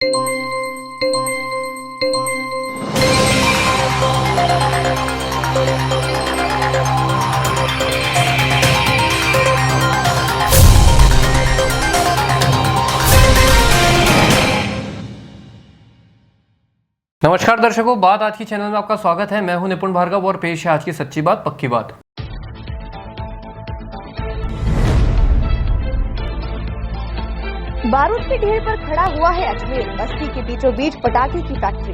नमस्कार दर्शकों, बात आज की चैनल में आपका स्वागत है। मैं हूं निपुण भार्गव और पेश है आज की सच्ची बात पक्की बात। बारूद के ढेर पर खड़ा हुआ है अजमेर। बस्ती के बीचों बीच पटाखे की फैक्ट्री।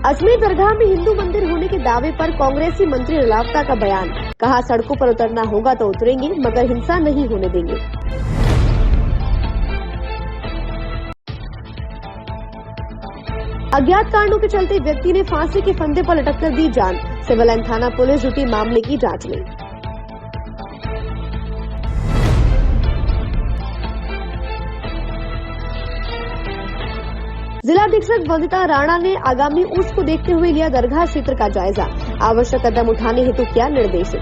अजमेर दरगाह में हिंदू मंदिर होने के दावे पर कांग्रेसी मंत्री रलावता का बयान। कहा, सड़कों पर उतरना होगा तो उतरेंगे, मगर हिंसा नहीं होने देंगे। अज्ञात कारणों के चलते व्यक्ति ने फांसी के फंदे पर लटक कर दी जान। सिविल लाइन थाना पुलिस जुटी मामले की जांच में। जिलाधीक्षक वंदिता राणा ने आगामी उर्स को देखते हुए लिया दरगाह क्षेत्र का जायजा। आवश्यक कदम उठाने हेतु किया निर्देशित।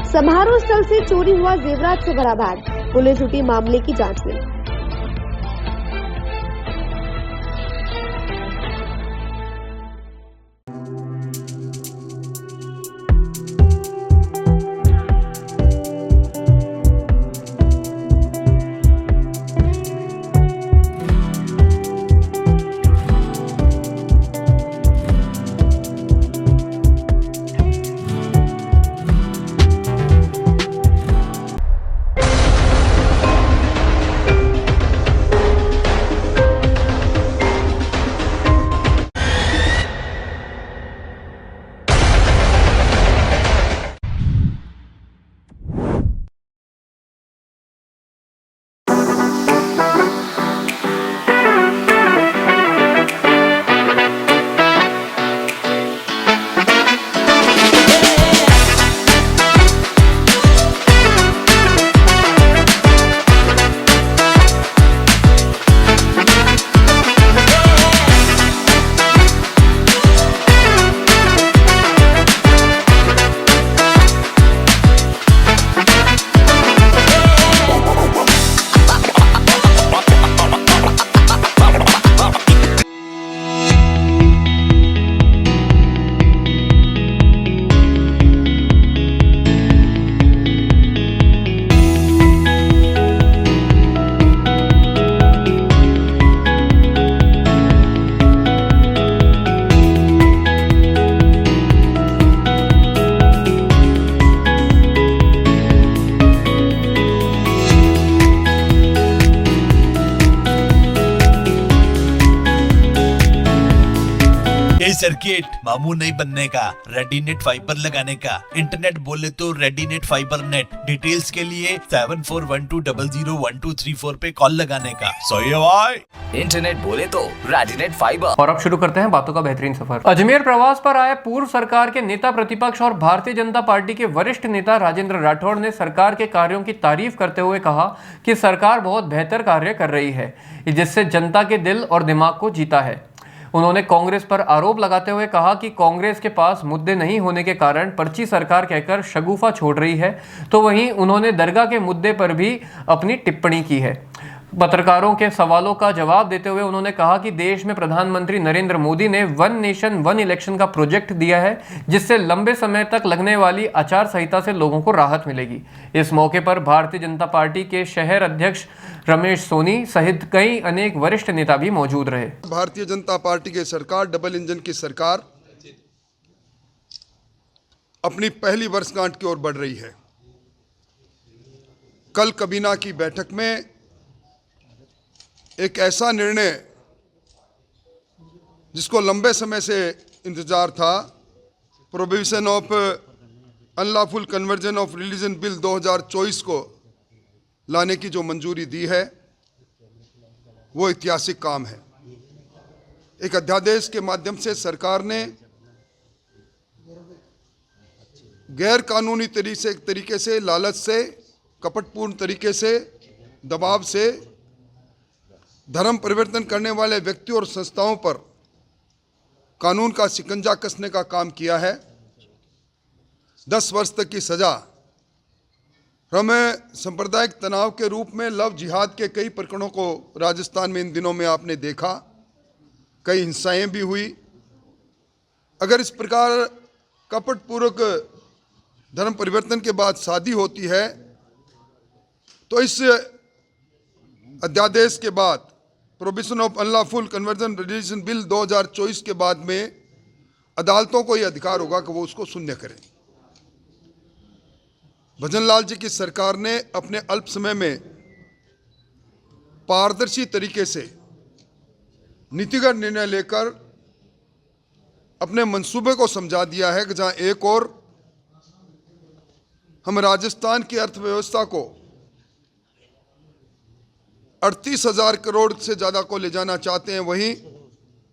समारोह स्थल से चोरी हुआ जेवरात से भरा बैग। पुलिस जुटी मामले की जांच में। सर्किट मामू नहीं बनने का, रेडीनेट फाइबर लगाने का। इंटरनेट बोले तो रेडीनेट फाइबर नेट। डिटेल्स के लिए 7412001234 पे कॉल लगाने का। सही है भाई। इंटरनेट बोले तो रेडीनेट फाइबर। और अब शुरू करते हैं बातों का बेहतरीन सफर। अजमेर प्रवास पर आए पूर्व सरकार के नेता प्रतिपक्ष और भारतीय जनता पार्टी के वरिष्ठ नेता राजेंद्र राठौड़ ने सरकार के कार्यों की तारीफ करते हुए कहा कि सरकार बहुत बेहतर कार्य कर रही है, जिससे जनता के दिल और दिमाग को जीता है। उन्होंने कांग्रेस पर आरोप लगाते हुए कहा कि कांग्रेस के पास मुद्दे नहीं होने के कारण पर्ची सरकार कहकर शगुफा छोड़ रही है, तो वहीं उन्होंने दरगाह के मुद्दे पर भी अपनी टिप्पणी की है। पत्रकारों के सवालों का जवाब देते हुए उन्होंने कहा कि देश में प्रधानमंत्री नरेंद्र मोदी ने वन नेशन वन इलेक्शन का प्रोजेक्ट दिया है, जिससे लंबे समय तक लगने वाली आचार संहिता से लोगों को राहत मिलेगी। इस मौके पर भारतीय जनता पार्टी के शहर अध्यक्ष रमेश सोनी सहित कई अनेक वरिष्ठ नेता भी मौजूद रहे। भारतीय जनता पार्टी की सरकार, डबल इंजन की सरकार, अपनी पहली वर्षगांठ की ओर बढ़ रही है। कल कबीना की बैठक में एक ऐसा निर्णय जिसको लंबे समय से इंतजार था, prohibition of unlawful conversion of religion bill 2024 को लाने की जो मंजूरी दी है, वो ऐतिहासिक काम है। एक अध्यादेश के माध्यम से सरकार ने गैर कानूनी तरीके से, लालच से, कपटपूर्ण तरीके से, दबाव से धर्म परिवर्तन करने वाले व्यक्तियों और संस्थाओं पर कानून का शिकंजा कसने का काम किया है। 10 वर्ष तक की सजा। हमें सांप्रदायिक तनाव के रूप में लव जिहाद के कई प्रकरणों को राजस्थान में इन दिनों में आपने देखा, कई हिंसाएं भी हुई। अगर इस प्रकार कपटपूर्वक धर्म परिवर्तन के बाद शादी होती है तो इस अध्यादेश के बाद prohibition of unlawful conversion religion bill 2024 के बाद में अदालतों को यह अधिकार होगा कि वो उसको शून्य करें। भजनलाल जी की सरकार ने अपने अल्प समय में पारदर्शी तरीके से नीतिगत निर्णय लेकर अपने मंसूबे को समझा दिया है कि जहां एक और हम राजस्थान की अर्थव्यवस्था को 38,000 करोड़ से ज़्यादा को ले जाना चाहते हैं, वहीं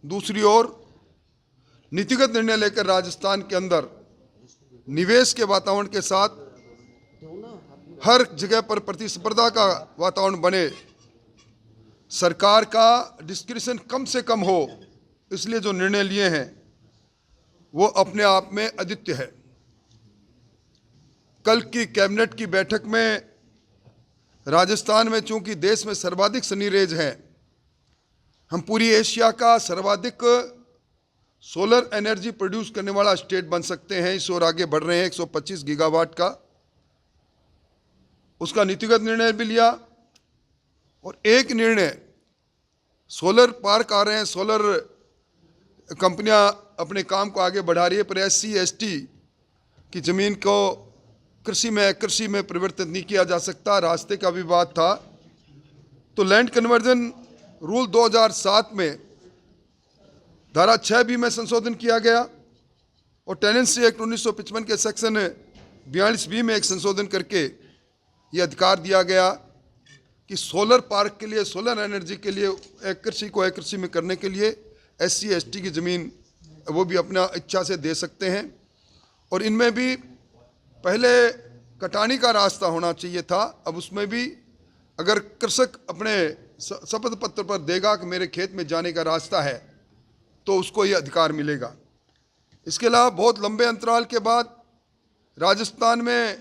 दूसरी ओर नीतिगत निर्णय लेकर राजस्थान के अंदर निवेश के वातावरण के साथ हर जगह पर प्रतिस्पर्धा का वातावरण बने, सरकार का डिस्क्रिशन कम से कम हो, इसलिए जो निर्णय लिए हैं वो अपने आप में अद्वितीय है। कल की कैबिनेट की बैठक में राजस्थान में चूंकि देश में सर्वाधिक सनी रेज है, हम पूरी एशिया का सर्वाधिक सोलर एनर्जी प्रोड्यूस करने वाला स्टेट बन सकते हैं। इस ओर आगे बढ़ रहे हैं। 125 गीगावाट का उसका नीतिगत निर्णय भी लिया और एक निर्णय सोलर पार्क आ रहे हैं, सोलर कंपनियां अपने काम को आगे बढ़ा रही है, पर SC/ST की जमीन को कृषि में परिवर्तित नहीं किया जा सकता। रास्ते का विवाद था तो लैंड कन्वर्जन रूल 2007 में धारा 6B में संशोधन किया गया और टेनेंसी एक्ट 1955 के सेक्शन 42B में एक संशोधन करके ये अधिकार दिया गया कि सोलर पार्क के लिए, सोलर एनर्जी के लिए एक कृषि को एक कृषि में करने के लिए SC/ST की ज़मीन वो भी अपना इच्छा से दे सकते हैं। और इनमें भी पहले कटानी का रास्ता होना चाहिए था, अब उसमें भी अगर कृषक अपने शपथ पत्र पर देगा कि मेरे खेत में जाने का रास्ता है तो उसको ये अधिकार मिलेगा। इसके अलावा बहुत लंबे अंतराल के बाद राजस्थान में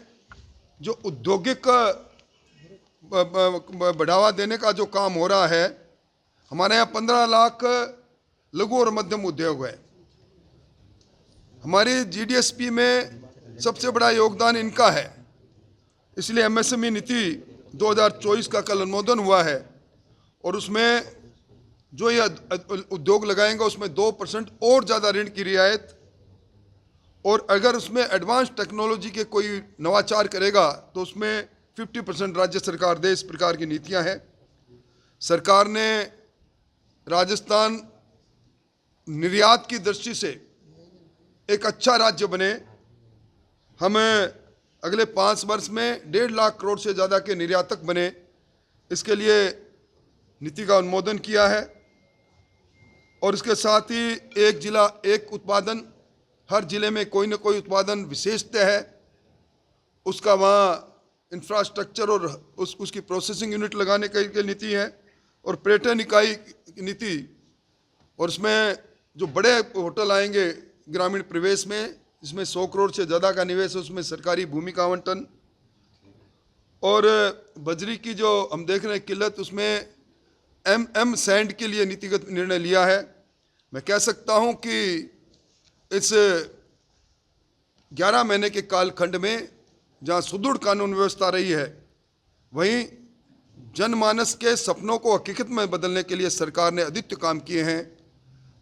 जो औद्योगिक बढ़ावा देने का जो काम हो रहा है, हमारे यहाँ 15 लाख लघु और मध्यम उद्योग है। हमारी GDSP में सबसे बड़ा योगदान इनका है, इसलिए MSME नीति 2024 का कल अनुमोदन हुआ है और उसमें जो ये उद्योग लगाएंगे उसमें 2% और ज़्यादा ऋण की रियायत, और अगर उसमें एडवांस टेक्नोलॉजी के कोई नवाचार करेगा तो उसमें 50% राज्य सरकार दे। इस प्रकार की नीतियां हैं। सरकार ने राजस्थान निर्यात की दृष्टि से एक अच्छा राज्य बने, हम अगले 5 वर्ष में 1.5 लाख करोड़ से ज़्यादा के निर्यातक बने, इसके लिए नीति का अनुमोदन किया है। और इसके साथ ही एक जिला एक उत्पादन, हर जिले में कोई ना कोई उत्पादन विशेषता है, उसका वहाँ इंफ्रास्ट्रक्चर और उसकी प्रोसेसिंग यूनिट लगाने की नीति है। और पर्यटन इकाई नीति, और इसमें जो बड़े होटल आएंगे ग्रामीण प्रवेश में, इसमें 100 करोड़ से ज़्यादा का निवेश है, उसमें सरकारी भूमि का आवंटन। और बजरी की जो हम देख रहे हैं किल्लत, उसमें MM सैंड के लिए नीतिगत निर्णय लिया है। मैं कह सकता हूं कि इस 11 महीने के कालखंड में जहां सुदृढ़ कानून व्यवस्था रही है, वहीं जनमानस के सपनों को हकीकत में बदलने के लिए सरकार ने अद्वितीय काम किए हैं।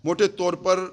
मोटे तौर पर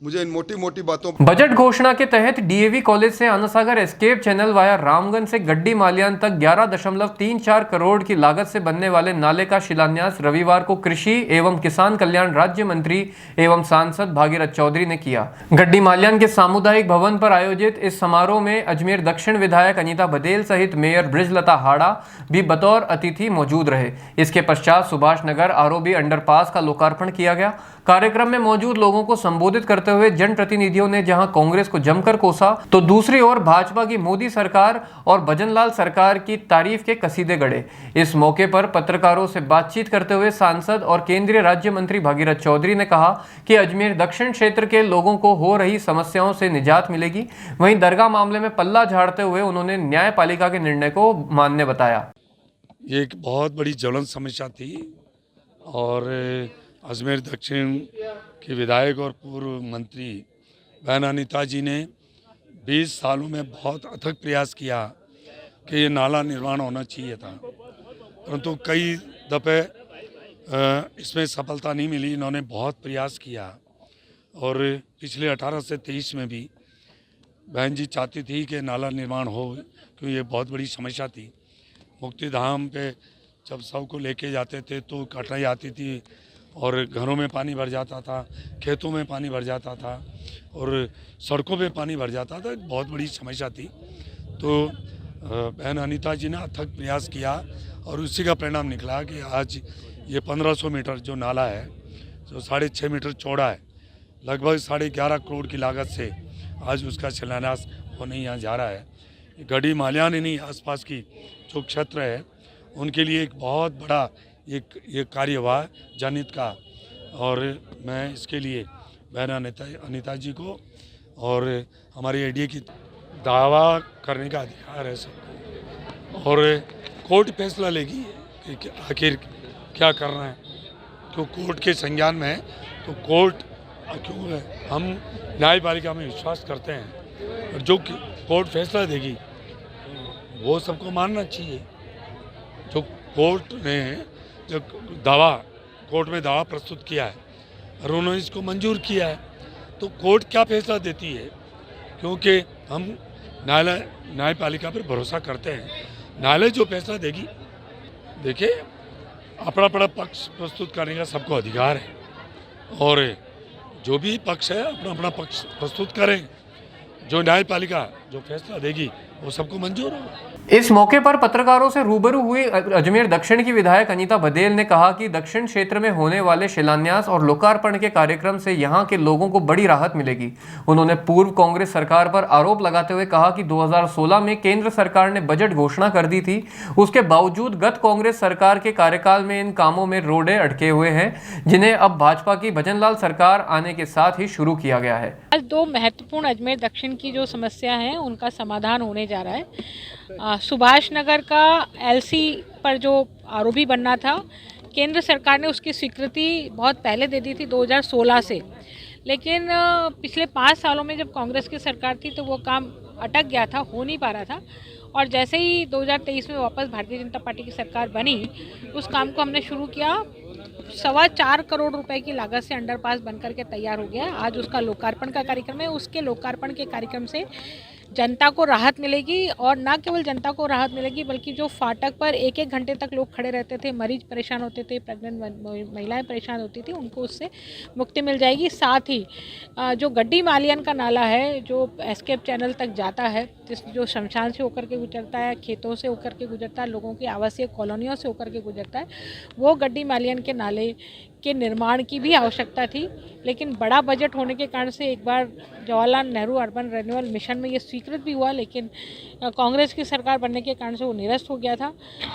मुझे इन मोटी मोटी बातों बजट घोषणा के तहत DAV कॉलेज से आना सागर एस्केप चैनल वाया रामगंज से गड्डी माल्यान तक 11.34 करोड़ की लागत से बनने वाले नाले का शिलान्यास रविवार को कृषि एवं किसान कल्याण राज्य मंत्री एवं सांसद भागीरथ चौधरी ने किया। गड्डी माल्यान के सामुदायिक भवन पर आयोजित इस समारोह में अजमेर दक्षिण विधायक अनीता बघेल सहित मेयर बृजलता हाड़ा भी बतौर अतिथि मौजूद रहे। इसके पश्चात सुभाष नगर ROB अंडरपास का लोकार्पण किया गया। कार्यक्रम में मौजूद लोगों को संबोधित करते हुए जनप्रतिनिधियों ने जहां कांग्रेस को जमकर कोसा, तो दूसरी ओर भाजपा की मोदी सरकार और भजनलाल सरकार की तारीफ के कसीदे गढ़े। इस मौके पर पत्रकारों से बातचीत करते हुए सांसद और केंद्रीय राज्य मंत्री भागीरथ चौधरी ने कहा कि अजमेर दक्षिण क्षेत्र के लोगों को हो रही समस्याओं से निजात मिलेगी। वहीं दरगाह मामले में पल्ला झाड़ते हुए उन्होंने न्यायपालिका के निर्णय को मान्य बताया। ये एक बहुत बड़ी ज्वलंत समस्या थी और अजमेर दक्षिण के विधायक और पूर्व मंत्री बहन अनीता जी ने 20 सालों में बहुत अथक प्रयास किया कि ये नाला निर्माण होना चाहिए था, परंतु कई दफ़े इसमें सफलता नहीं मिली। इन्होंने बहुत प्रयास किया और पिछले 18 से 23 में भी बहन जी चाहती थी कि नाला निर्माण हो, क्योंकि ये बहुत बड़ी समस्या थी। मुक्तिधाम पे जब सबको लेके जाते थे तो कठिनाई आती थी और घरों में पानी भर जाता था, खेतों में पानी भर जाता था और सड़कों पे पानी भर जाता था। बहुत बड़ी समस्या थी। तो बहन अनीता जी ने अथक प्रयास किया और उसी का परिणाम निकला कि आज ये 1500 मीटर जो नाला है, जो 6.5 मीटर चौड़ा है, लगभग 11.5 करोड़ की लागत से आज उसका शिलान्यास होने यहाँ जा रहा है। गढ़ी माल्यान नहीं, आसपास की जो क्षेत्र है उनके लिए एक बहुत बड़ा एक कार्य हुआ जनहित का, और मैं इसके लिए बहन अनीता जी को और हमारे एडीए की दावा करने का अधिकार है सबको, और कोर्ट फैसला लेगी कि आखिर क्या करना है। तो कोर्ट के संज्ञान में है तो कोर्ट क्यों है, हम न्यायपालिका में विश्वास करते हैं और जो कोर्ट फैसला देगी वो सबको मानना चाहिए। जो कोर्ट ने जो कोर्ट में दावा प्रस्तुत किया है और उन्होंने इसको मंजूर किया है, तो कोर्ट क्या फैसला देती है, क्योंकि हम न्यायपालिका पर भरोसा करते हैं। न्यायालय जो फैसला देगी, देखिए अपना अपना पक्ष प्रस्तुत करने का सबको अधिकार है और जो भी पक्ष है अपना अपना पक्ष प्रस्तुत करें। जो न्यायपालिका जो फैसला देगी वो सबको मंजूर होगा। इस मौके पर पत्रकारों से रूबरू हुई अजमेर दक्षिण की विधायक अनीता बदेल ने कहा कि दक्षिण क्षेत्र में होने वाले शिलान्यास और लोकार्पण के कार्यक्रम से यहां के लोगों को बड़ी राहत मिलेगी। उन्होंने पूर्व कांग्रेस सरकार पर आरोप लगाते हुए कहा कि 2016 में केंद्र सरकार ने बजट घोषणा कर दी थी, उसके बावजूद गत कांग्रेस सरकार के कार्यकाल में इन कामों में रोड़े अटके हुए हैं, जिन्हें अब भाजपा की भजनलाल सरकार आने के साथ ही शुरू किया गया है। आज 2 महत्वपूर्ण अजमेर दक्षिण की जो समस्या है उनका समाधान होने जा रहा है। सुभाष नगर का एलसी पर जो आरओबी बनना था, केंद्र सरकार ने उसकी स्वीकृति बहुत पहले दे दी थी 2016 से, लेकिन पिछले 5 सालों में जब कांग्रेस की सरकार थी तो वो काम अटक गया था, हो नहीं पा रहा था। और जैसे ही 2023 में वापस भारतीय जनता पार्टी की सरकार बनी, उस काम को हमने शुरू किया। 4.25 करोड़ रुपए की लागत से अंडरपास बनकर के तैयार हो गया। आज उसका लोकार्पण का कार्यक्रम है। उसके लोकार्पण के कार्यक्रम से जनता को राहत मिलेगी, और न केवल जनता को राहत मिलेगी बल्कि जो फाटक पर 1-1 घंटे तक लोग खड़े रहते थे, मरीज परेशान होते थे, प्रेग्नेंट महिलाएं परेशान होती थी, उनको उससे मुक्ति मिल जाएगी। साथ ही जो गड्डी मालियन का नाला है जो एस्केप चैनल तक जाता है, जो शमशान से होकर के गुजरता है, खेतों से होकर के गुजरता है, लोगों की आवासीय कॉलोनियों से होकर के गुजरता है, वो गड्डी मालियन के नाले के निर्माण की भी आवश्यकता थी। लेकिन बड़ा बजट होने के कारण से एक बार Jawaharlal Nehru urban renewal mission में ये स्वीकृत भी हुआ, लेकिन कांग्रेस की सरकार बनने के कारण से वो निरस्त हो गया था।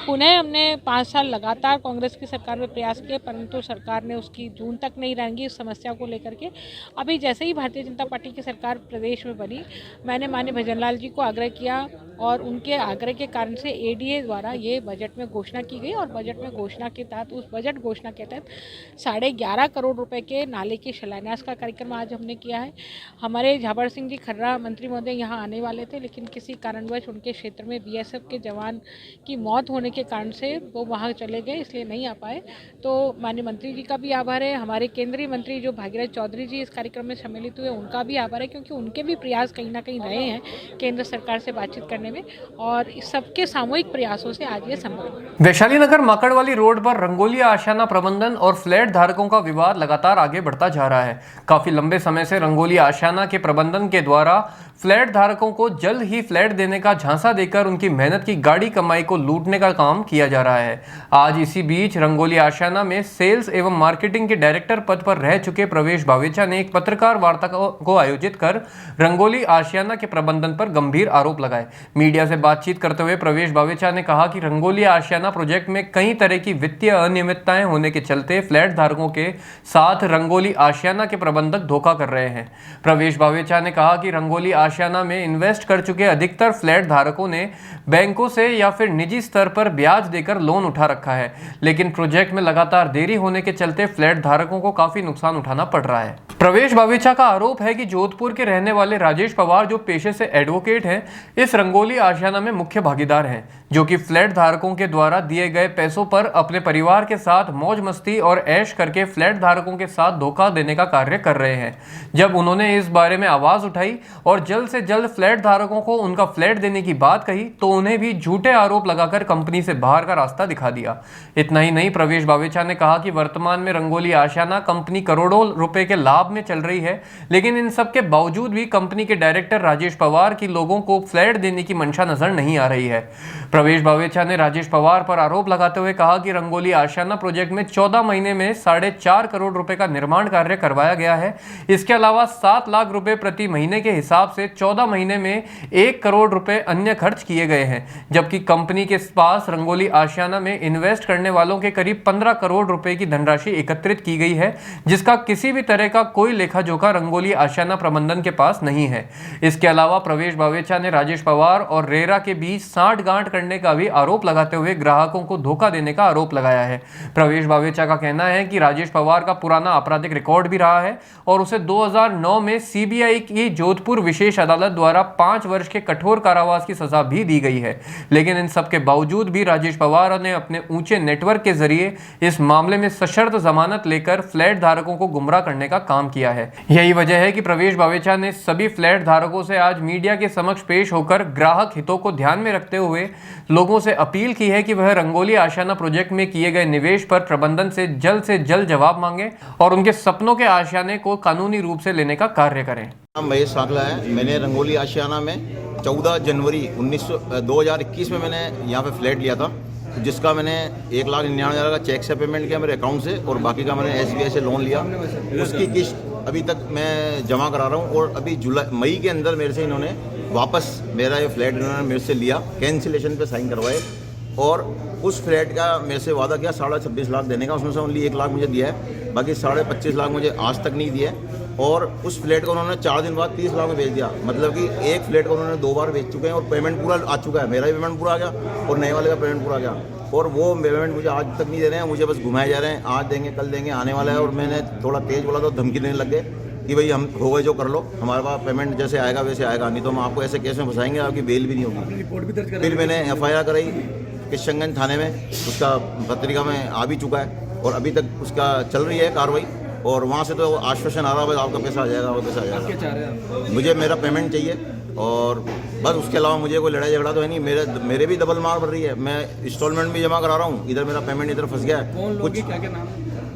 पुनः हमने 5 साल लगातार कांग्रेस की सरकार में प्रयास किए, परंतु सरकार ने उसकी जून तक नहीं रहेंगी इस समस्या को लेकर के। अभी जैसे ही भारतीय जनता पार्टी की सरकार प्रदेश में बनी, मैंने माननीय भजनलाल जी को आग्रह किया और उनके आग्रह के कारण से एडीए द्वारा ये बजट में घोषणा की गई, और बजट में घोषणा के तहत उस बजट घोषणा के तहत 11.5 करोड़ रुपए के नाले के शिलान्यास का कार्यक्रम आज हमने किया है। हमारे झाबर सिंह जी खर्रा मंत्री महोदय यहाँ आने वाले थे, लेकिन किसी कारणवश उनके क्षेत्र में बीएसएफ के जवान की मौत होने के कारण से वो वहाँ चले गए, इसलिए नहीं आ पाए। तो माननीय मंत्री जी का भी आभार है, हमारे केंद्रीय मंत्री जो भागीरथ चौधरी जी इस कार्यक्रम में सम्मिलित हुए उनका भी आभार है, क्योंकि उनके भी प्रयास कहीं ना कहीं रहे हैं केंद्र सरकार से बातचीत करने में, और सबके सामूहिक प्रयासों से आज ये संभव है। वैशाली नगर माकड़वाली रोड पर रंगोली आशियाना प्रबंधन और फ्लैट फ्लैट धारकों का विवाद लगातार आगे बढ़ता जा रहा है। काफी लंबे समय से रंगोली आशियाना के प्रबंधन के द्वारा फ्लैट धारकों को जल्द ही फ्लैट देने का झांसा देकर उनकी मेहनत की गाढ़ी कमाई को लूटने का काम किया जा रहा है। आज इसी बीच रंगोली आशियाना में सेल्स एवं मार्केटिंग के डायरेक्टर पद पर रह चुके प्रवेश बावेचा ने एक पत्रकार वार्ता को आयोजित कर रंगोली आशियाना के प्रबंधन पर गंभीर आरोप लगाए। मीडिया से बातचीत करते हुए प्रवेश बावेचा ने कहा कि रंगोली आशियाना प्रोजेक्ट में कई तरह की वित्तीय अनियमितताएं होने के चलते फ्लैट धारकों के साथ रंगोली आशियाना के प्रबंधक धोखा कर रहे हैं। प्रवेश बावेचा ने कहा कि रंगोली आशियाना में इन्वेस्ट कर चुके अधिकतर फ्लैट धारकों ने बैंकों से या फिर निजी स्तर पर ब्याज देकर लोन उठा रखा है, लेकिन प्रोजेक्ट में लगातार देरी होने के चलते फ्लैट धारकों को काफी नुकसान उठाना पड़ रहा है। प्रवेश बावेचा का आरोप है कि जोधपुर के रहने वाले राजेश पवार, जो पेशे से एडवोकेट हैं, इस रंगोली आशियाना में मुख्य भागीदार हैं, जो कि फ्लैट धारकों के द्वारा दिए गए पैसों पर अपने परिवार के साथ मौज मस्ती और ऐश करके फ्लैट धारकों के साथ धोखा देने का कार्य कर रहे हैं। जब उन्होंने इस बारे में आवाज उठाई और जल्द से जल्द फ्लैट धारकों को उनका फ्लैट देने की बात कही, तो उन्हें भी झूठे आरोप लगाकर कंपनी से बाहर का रास्ता दिखा दिया। इतना ही नहीं, प्रवेश बावेचा ने कहा कि वर्तमान में रंगोली आशियाना कंपनी करोड़ों रुपए के लाभ में चल रही है, लेकिन इन सब के बावजूद भी कंपनी के डायरेक्टर राजेश पवार की लोगों को फ्लैट देने की मंशा नजर नहीं आ रही है। प्रवेश बावेचा ने राजेश पवार पर आरोप लगाते हुए कहा कि रंगोली आशियाना प्रोजेक्ट में 14 महीने में 4.5 करोड़ रुपए का निर्माण कार्य करवाया गया है। इसके अलावा 7 लाख रुपए प्रति महीने के हिसाब से 14 महीने में 1 करोड़ रुपए अन्य खर्च किए गए हैं, जबकि कंपनी के पास रंगोली आशियाना में इन्वेस्ट करने वालों के करीब 15 करोड़ रुपए की धनराशि एकत्रित की गई है, जिसका किसी भी तरह का कोई लेखा जोखा रंगोली आशियाना प्रबंधन के पास नहीं है। इसके अलावा प्रवेश बावेचा ने राजेश पवार और रेरा के बीच सांठ-गांठ करने का भी आरोप लगाते हुए ग्राहकों को धोखा देने का आरोप लगाया है। प्रवेश बावेचा का कहना है कि राजेश पवार का पुराना आपराधिक रिकॉर्ड भी रहा है और उसे 2009 में सीबीआई की जोधपुर विशेष अदालत द्वारा 5 वर्ष के कठोर कारावास की सजा भी दी गई है, लेकिन इन सब के बावजूद भी राजेश पवार ने अपने ऊंचे नेटवर्क के जरिए इस मामले में सशर्त जमानत लेकर फ्लैट धारकों को गुमराह करने का काम किया है। यही वजह है कि प्रवेश बावेचा ने सभी फ्लैट धारकों से आज मीडिया के समक्ष पेश होकर ग्राहक हितों को ध्यान में रखते हुए लोगों से अपील की है कि वह रंगोली आशियाना प्रोजेक्ट में किए गए निवेश पर प्रबंधन से जल्द जवाब मांगे और उनके सपनों के आशियाने को कानूनी रूप से लेने का कार्य करें। महेश सांकला है। मैंने रंगोली आशियाना में 14 जनवरी 2021 में मैंने यहाँ पे फ्लैट लिया था, जिसका मैंने 1,99,000 का चेक से पेमेंट किया मेरे अकाउंट से और बाकी का मैंने SBI से लोन लिया। उसकी किस्त अभी तक मैं जमा करा रहा हूँ और अभी मई के अंदर मेरे से इन्होंने वापस मेरा ये फ्लैट इन्होंने मेरे से लिया, कैंसिलेशन पे साइन करवाए और उस फ्लैट का मेरे से वादा किया 26.5 लाख देने का। उसमें से ओनली 1 लाख मुझे दिया है, बाकी 25.5 लाख मुझे आज तक नहीं दिए। और उस फ्लैट को उन्होंने 4 दिन बाद 30 लाख में बेच दिया, मतलब कि एक फ्लैट को उन्होंने 2 बार बेच चुके हैं और पेमेंट पूरा आ चुका है। मेरा भी पेमेंट पूरा आ गया और नए वाले का पेमेंट पूरा आ गया और वो पेमेंट मुझे आज तक नहीं दे रहे हैं, मुझे बस घुमाए जा रहे हैं, आज देंगे कल देंगे, आने वाला है। और मैंने थोड़ा तेज़ बोला तो धमकी देने लग गए कि भाई हम हो गए जो कर लो, हमारे पास पेमेंट जैसे आएगा वैसे आएगा, नहीं तो हम आपको ऐसे केस में फंसाएंगे, आपकी बेल भी नहीं होगी। फिर मैंने FIR कराई किशनगंज थाने में, उसका पत्रिका में आ भी चुका है और अभी तक उसका चल रही है कार्रवाई। और वहाँ से तो आश्वासन आ रहा है आपका पैसा आ जाएगा, वो पैसा आ जाएगा। मुझे मेरा पेमेंट चाहिए और बस, उसके अलावा मुझे कोई लड़ाई झगड़ा तो है नहीं। मेरे भी डबल मार पड़ रही है, मैं इंस्टॉलमेंट भी जमा करा रहा हूँ, इधर मेरा पेमेंट इधर फंस गया है। कुछ क्या नाम?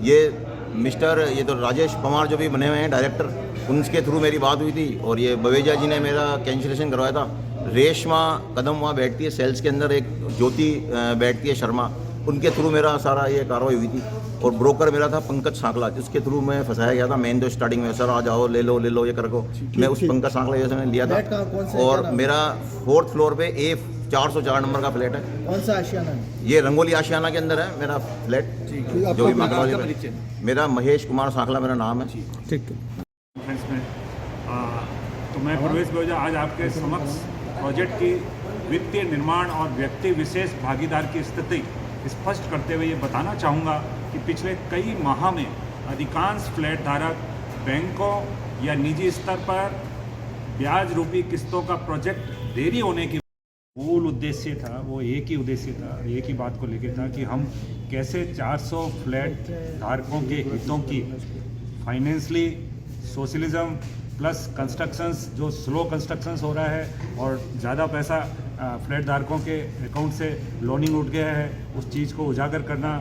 ये तो राजेश पवार जो भी बने हुए हैं डायरेक्टर, उनके थ्रू मेरी बात हुई थी और ये बवेजा जी ने मेरा कैंसिलेशन करवाया था। रेशमा कदम वहाँ बैठती है सेल्स के अंदर, एक ज्योति बैठती है शर्मा, उनके थ्रू मेरा सारा ये कार्रवाई हुई थी। और ब्रोकर मेरा था पंकज सांकला, जिसके थ्रू मैं फंसाया गया था। मैंने तो स्टार्टिंग में सर आ जाओ ले लो ये करो, मैं उस पंकज सांकला जैसे मैंने लिया था। और मेरा 4th फ्लोर पे A404 नंबर का फ्लैट है। कौन सा आशियाना है? ये रंगोली आशियाना के अंदर है मेरा फ्लैट, जो भी माकड़वाली। मेरा महेश कुमार सांकला मेरा नाम है। ठीक है। तो मैं प्रवेश बावेचा आज आपके समक्ष प्रोजेक्ट की वित्तीय निर्माण और व्यक्ति विशेष भागीदार की स्थिति स्पष्ट करते हुए ये बताना चाहूँगा कि पिछले कई माह में अधिकांश फ्लैट धारक बैंकों या निजी स्तर पर ब्याज रूपी किस्तों का प्रोजेक्ट देरी होने की मूल उद्देश्य था, वो एक ही उद्देश्य था, एक ही बात को लेकर था कि हम कैसे 400 फ्लैट धारकों के हितों की फाइनेंशली सोशलिज्म प्लस कंस्ट्रक्शंस, जो स्लो कंस्ट्रक्शंस हो रहा है और ज़्यादा पैसा फ्लैट धारकों के अकाउंट से लोनिंग उठ गया है, उस चीज़ को उजागर करना,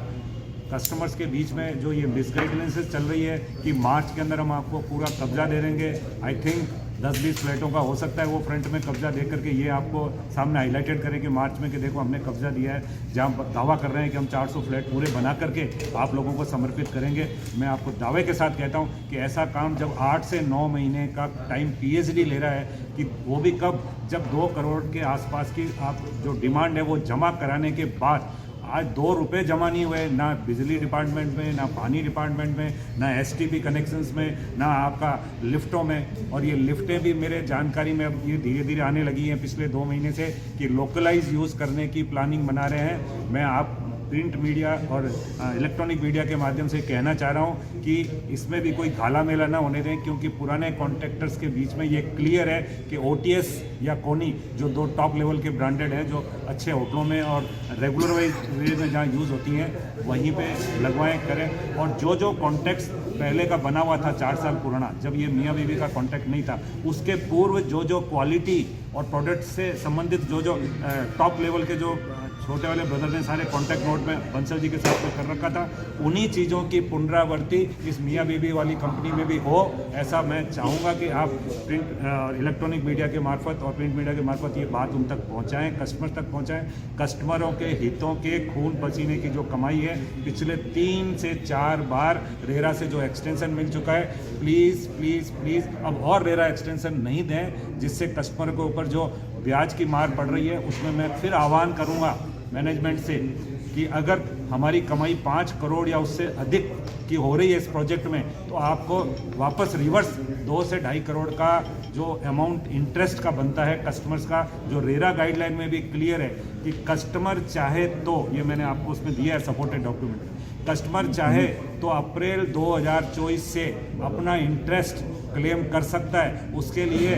कस्टमर्स के बीच में जो ये मिसगाइडेंसेस चल रही है कि मार्च के अंदर हम आपको पूरा कब्जा दे देंगे, आई थिंक 10-20 फ्लैटों का हो सकता है वो फ्रंट में कब्जा दे करके ये आपको सामने हाईलाइटेड करें कि मार्च में कि देखो हमने कब्जा दिया है, जहाँ दावा कर रहे हैं कि हम 400 फ्लैट पूरे बना करके आप लोगों को समर्पित करेंगे। मैं आपको दावे के साथ कहता हूँ कि ऐसा काम जब 8 से 9 महीने का टाइम PhD ले रहा है कि वो भी कब, जब 2 करोड़ के आसपास की आप जो डिमांड है वो जमा कराने के बाद आज 2 रुपये जमा नहीं हुए, ना बिजली डिपार्टमेंट में, ना पानी डिपार्टमेंट में, ना STP कनेक्शंस में, ना आपका लिफ्टों में। और ये लिफ्टें भी मेरे जानकारी में अब ये धीरे धीरे आने लगी हैं पिछले 2 महीने से कि लोकलाइज यूज़ करने की प्लानिंग बना रहे हैं। मैं आप प्रिंट मीडिया और इलेक्ट्रॉनिक मीडिया के माध्यम से कहना चाह रहा हूँ कि इसमें भी कोई घाला मेला ना होने दें, क्योंकि पुराने कॉन्ट्रैक्टर्स के बीच में ये क्लियर है कि OTS या कोनी जो 2 टॉप लेवल के ब्रांडेड हैं जो अच्छे होटलों में और रेगुलर वे में जहाँ यूज़ होती हैं वहीं पे लगवाएं करें। और जो जो कॉन्ट्रैक्ट्स पहले का बना हुआ था 4 साल पुराना, जब ये मियाँ बीवी का कॉन्ट्रैक्ट नहीं था, उसके पूर्व जो जो क्वालिटी और प्रोडक्ट से संबंधित जो जो टॉप लेवल के जो छोटे वाले ब्रदर ने सारे कॉन्टैक्ट नोट में बंसल जी के साथ में कर रखा था, उन्हीं चीज़ों की पुनरावृत्ति इस मियाँ बीवी वाली कंपनी में भी हो, ऐसा मैं चाहूँगा कि आप प्रिंट इलेक्ट्रॉनिक मीडिया के मार्फत और प्रिंट मीडिया के मार्फत ये बात उन तक पहुँचाएँ, कस्टमर तक पहुँचाएँ। कस्टमरों के हितों के खून पसीने की जो कमाई है, पिछले 3 से 4 बार रेरा से जो एक्सटेंशन मिल चुका है, प्लीज़ प्लीज़ प्लीज़ अब और रेरा एक्सटेंशन नहीं दें, जिससे कस्टमर के ऊपर जो ब्याज की मार पड़ रही है उसमें मैं फिर आह्वान करूंगा मैनेजमेंट से कि अगर हमारी कमाई 5 करोड़ या उससे अधिक की हो रही है इस प्रोजेक्ट में, तो आपको वापस रिवर्स 2 से 2.5 करोड़ का जो अमाउंट इंटरेस्ट का बनता है कस्टमर्स का, जो रेरा गाइडलाइन में भी क्लियर है कि कस्टमर चाहे तो, ये मैंने आपको उसमें दिया है सपोर्टेड डॉक्यूमेंट, कस्टमर चाहे तो अप्रैल 2024 से अपना इंटरेस्ट क्लेम कर सकता है। उसके लिए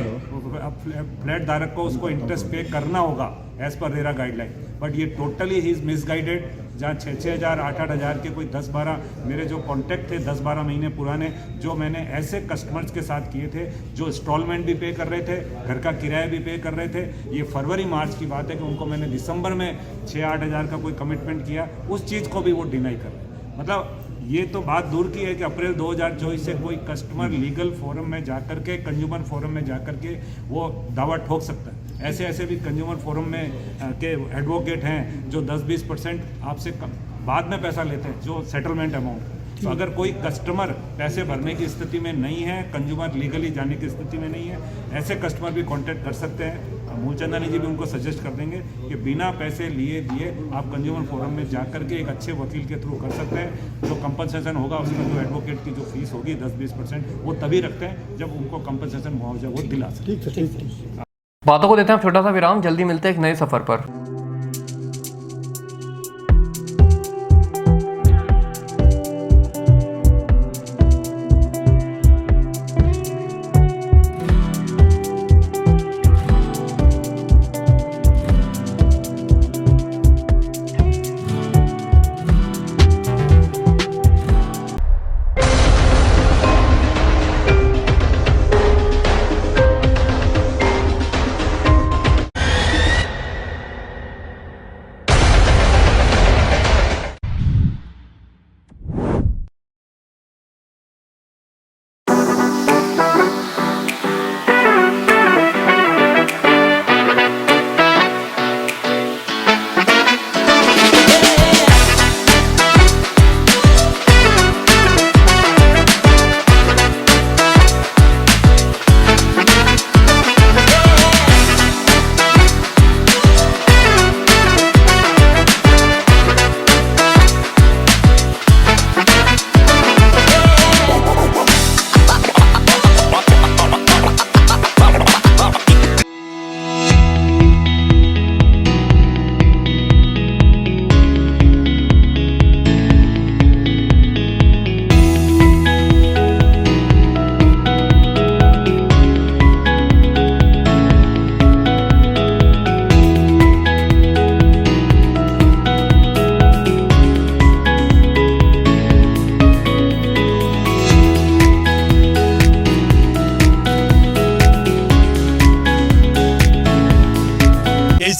फ्लैट धारक को उसको इंटरेस्ट पे करना होगा as per RERA guideline, but ये टोटली ही इज़ मिसगाइडेड। जहाँ 6-6 हज़ार 8-8 हज़ार के कोई 10-12 मेरे जो कॉन्टैक्ट थे 10-12 महीने पुराने, जो मैंने ऐसे कस्टमर्स के साथ किए थे जो इंस्टॉलमेंट भी पे कर रहे थे, घर का किराया भी पे कर रहे थे। ये फरवरी मार्च की बात है कि उनको मैंने दिसंबर में 6-8 हज़ार का कोई कमिटमेंट किया, उस चीज़ को भी वो डिनाई कर रहे हैं। मतलब ये तो बात दूर की है कि अप्रैल 2024 से कोई कस्टमर लीगल फोरम में जाकर के, कंज्यूमर फोरम में जाकर के वो दावा ठोक सकता है। ऐसे ऐसे भी कंज्यूमर फोरम में के एडवोकेट हैं जो 10-20% आपसे बाद में पैसा लेते हैं, जो सेटलमेंट अमाउंट। तो अगर कोई कस्टमर पैसे भरने की स्थिति में नहीं है, कंज्यूमर लीगली जाने की स्थिति में नहीं है, ऐसे कस्टमर भी कांटेक्ट कर सकते हैं। मूलचंदानी जी भी उनको सजेस्ट कर देंगे कि बिना पैसे लिए दिए आप कंज्यूमर फोरम में जाकर के एक अच्छे वकील के थ्रू कर सकते हैं। जो कंपनसेशन होगा उसमें जो एडवोकेट की जो फीस होगी 10-20% वो तभी रखते हैं जब उनको कंपनसेशन मुआवजा वो दिला सकते। बातों को देते हैं छोटा सा विराम, जल्दी मिलते हैं एक नए सफर पर।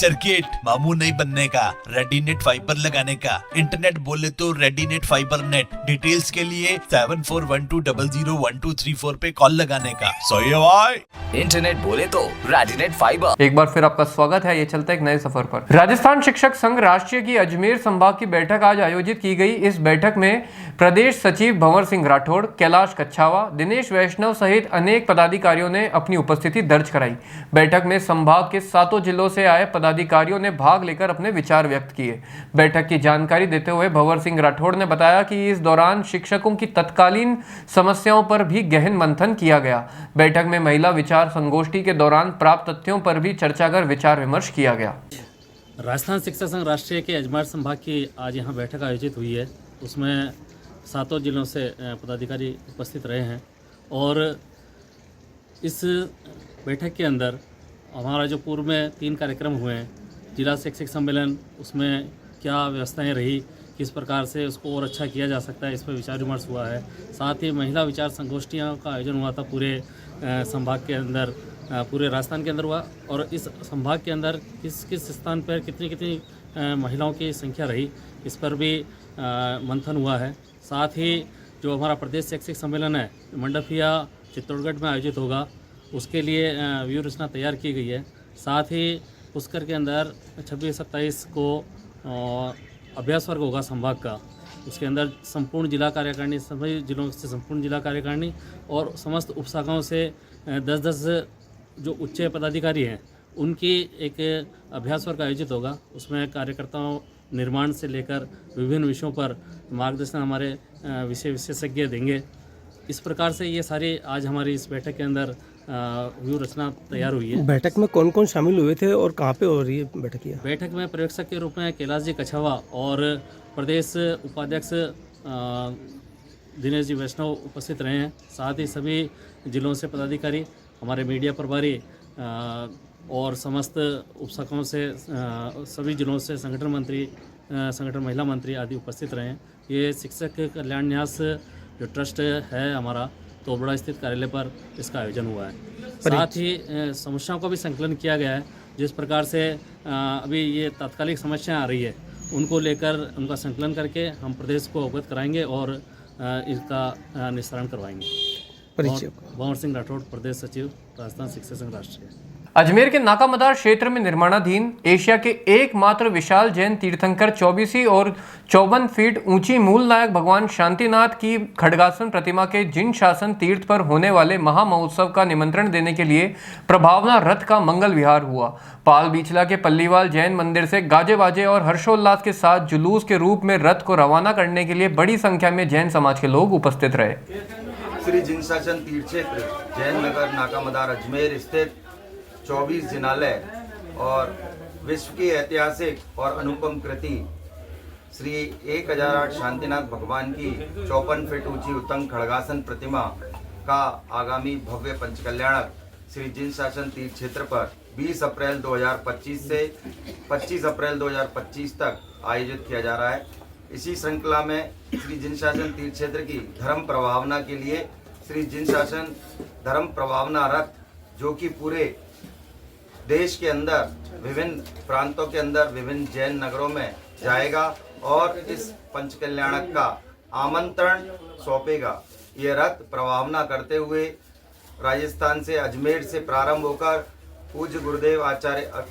सर्किट, मामू नहीं बनने का, रेडीनेट फाइबर लगाने का, इंटरनेट बोले तो रेडीनेट फाइबर नेट। डिटेल्स के लिए 7412001234 पे कॉल लगाने का। सो ये भाई इंटरनेट बोले तो रेडिनेट फाइबर। एक बार फिर आपका स्वागत है। ये चलता है एक नए सफर पर। राजस्थान शिक्षक संघ राष्ट्रीय की अजमेर संभाग की बैठक आज आयोजित की गई। इस बैठक में प्रदेश सचिव भंवर सिंह राठौड़, कैलाश कच्छावा, दिनेश वैष्णव सहित अनेक पदाधिकारियों ने अपनी उपस्थिति दर्ज कराई। बैठक में संभाग के 7 जिलों से आए पदाधिकारियों ने भाग लेकर अपने विचार व्यक्त किए। बैठक की जानकारी देते हुए भंवर सिंह राठौड़ ने बताया कि इस दौरान शिक्षकों की तत्कालीन समस्याओं पर भी गहन मंथन किया गया। बैठक में महिला विचार संगोष्ठी के दौरान प्राप्त तथ्यों पर भी चर्चा कर विचार विमर्श किया गया। राजस्थान शिक्षक संघ राष्ट्रीय के अजमेर संभाग की आज यहाँ बैठक आयोजित हुई है। उसमें 7 जिलों से पदाधिकारी उपस्थित रहे हैं और इस बैठक के अंदर हमारा जो पूर्व में 3 कार्यक्रम हुए हैं, जिला शिक्षक सम्मेलन, उसमें क्या व्यवस्थाएं रही, किस प्रकार से उसको और अच्छा किया जा सकता है, इस पर विचार विमर्श हुआ है। साथ ही महिला विचार संगोष्ठियों का आयोजन हुआ था पूरे संभाग के अंदर, पूरे राजस्थान के अंदर हुआ और इस संभाग के अंदर किस किस स्थान पर कितनी कितनी महिलाओं की संख्या रही, इस पर भी मंथन हुआ है। साथ ही जो हमारा प्रदेश शैक्षिक सम्मेलन है मंडपिया चित्तौड़गढ़ में आयोजित होगा, उसके लिए व्यूह रचना तैयार की गई है। साथ ही पुष्कर के अंदर 26-27 को अभ्यास वर्ग होगा संभाग का, उसके अंदर संपूर्ण जिला कार्यकारिणी, सभी जिलों से संपूर्ण जिला कार्यकारिणी और समस्त उपशाखाओं से 10-10 जो उच्च पदाधिकारी हैं उनकी एक अभ्यास वर्ग आयोजित होगा। उसमें कार्यकर्ताओं निर्माण से लेकर विभिन्न विषयों पर मार्गदर्शन हमारे विषय विशेषज्ञ देंगे। इस प्रकार से ये सारी आज हमारी इस बैठक के अंदर व्यूह रचना तैयार हुई है। बैठक में कौन कौन शामिल हुए थे और कहाँ पे हो रही है बैठक? बैठक में पर्यवेक्षक के रूप में कैलाश जी कच्छावा और प्रदेश उपाध्यक्ष दिनेश जी वैष्णव उपस्थित रहे हैं। साथ ही सभी जिलों से पदाधिकारी, हमारे मीडिया प्रभारी और समस्त उपशाखाओं से सभी जिलों से संगठन मंत्री, संगठन महिला मंत्री आदि उपस्थित रहे हैं। ये शिक्षक कल्याण न्यास जो ट्रस्ट है हमारा तोबड़ा स्थित कार्यालय पर इसका आयोजन हुआ है। साथ ही समस्याओं का भी संकलन किया गया है। जिस प्रकार से अभी ये तात्कालिक समस्याएं आ रही है उनको लेकर उनका संकलन करके हम प्रदेश को अवगत कराएंगे और इसका निस्तारण करवाएंगे। भंवर सिंह राठौड़, प्रदेश सचिव, राजस्थान शिक्षक संघ राष्ट्रीय। अजमेर के नाकामदार क्षेत्र में निर्माणाधीन एशिया के एकमात्र विशाल जैन तीर्थंकर 24 और 54 फीट ऊंची मूल नायक भगवान शांतिनाथ की खड्गासन प्रतिमा के जिन शासन तीर्थ पर होने वाले महामहोत्सव का निमंत्रण देने के लिए प्रभावना रथ का मंगल विहार हुआ। पाल बीचला के पल्लीवाल जैन मंदिर से गाजे बाजे और हर्षोल्लास के साथ जुलूस के रूप में रथ को रवाना करने के लिए बड़ी संख्या में जैन समाज के लोग उपस्थित रहे। श्री जिन शासन तीर्थ क्षेत्र जैन नगर नाकामदार अजमेर स्थित 24 जिनालय और विश्व की ऐतिहासिक और अनुपम कृति श्री 1008 शांतिनाथ भगवान की 54 फीट ऊंची उत्तंग खड्गासन प्रतिमा का आगामी भव्य पंचकल्याणक श्री जिन शासन तीर्थ क्षेत्र पर 20 अप्रैल 2025 से 25 अप्रैल 2025 तक आयोजित किया जा रहा है। इसी श्रृंखला में श्री जिन शासन तीर्थ क्षेत्र की धर्म प्रभावना के लिए श्री जिन शासन धर्म प्रभावना रथ, जो कि पूरे देश के अंदर विभिन्न प्रांतों के अंदर विभिन्न जैन नगरों में जाएगा और इस पंचकल्याणक का आमंत्रण सौंपेगा। ये रथ प्रभावना करते हुए राजस्थान से अजमेर से प्रारंभ होकर पूज्य गुरुदेव आचार्य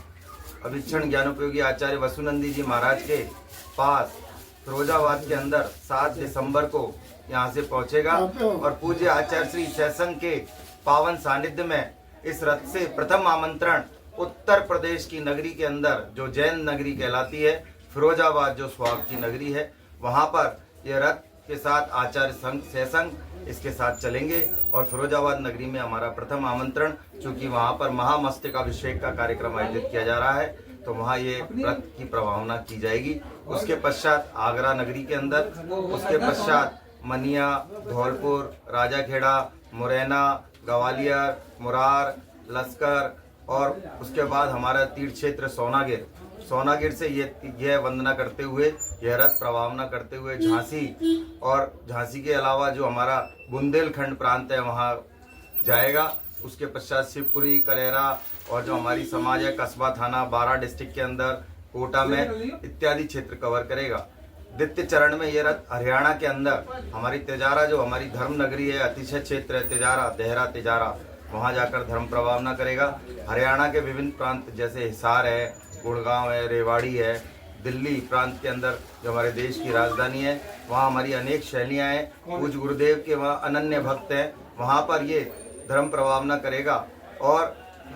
अभिक्षण ज्ञानोपयोगी आचार्य वसुनंदी जी महाराज के पास फिरोजाबाद के अंदर 7 दिसंबर को यहाँ से पहुँचेगा और पूज्य आचार्य श्री सैसंग के पावन सानिध्य में इस रथ से प्रथम आमंत्रण उत्तर प्रदेश की नगरी के अंदर जो जैन नगरी कहलाती है, फिरोजाबाद जो स्वाग की नगरी है, वहाँ पर यह रथ के साथ आचार्य संघ सैसंग इसके साथ चलेंगे और फिरोजाबाद नगरी में हमारा प्रथम आमंत्रण, चूँकि वहाँ पर महामस्तकाभिषेक का कार्यक्रम आयोजित किया जा रहा है, तो वहाँ ये रथ की प्रभावना की जाएगी। उसके पश्चात आगरा नगरी के अंदर, उसके पश्चात मनिया, धौलपुर, राजाखेड़ा, मुरैना, ग्वालियर, मुरार, लश्कर और उसके बाद हमारा तीर्थ क्षेत्र सोनागिर से यह वंदना करते हुए, यह रथ प्रभावना करते हुए झांसी और झांसी के अलावा जो हमारा बुंदेलखंड प्रांत है वहाँ जाएगा। उसके पश्चात शिवपुरी, करेरा और जो हमारी समाज है कस्बा थाना 12 डिस्ट्रिक्ट के अंदर, कोटा में इत्यादि क्षेत्र कवर करेगा। द्वितीय चरण में ये रथ हरियाणा के अंदर हमारी तिजारा, जो हमारी धर्म नगरी है, अतिशय क्षेत्र है तिजारा, देहरा तिजारा, वहाँ जाकर धर्म प्रवावना करेगा। हरियाणा के विभिन्न प्रांत जैसे हिसार है, गुड़गांव है, रेवाड़ी है, दिल्ली प्रांत के अंदर जो हमारे देश की राजधानी है, वहाँ हमारी अनेक शैलियाँ हैं। पूज्य गुरुदेव के वहाँ अनन्य भक्त हैं, वहाँ पर ये धर्म प्रवावना करेगा। और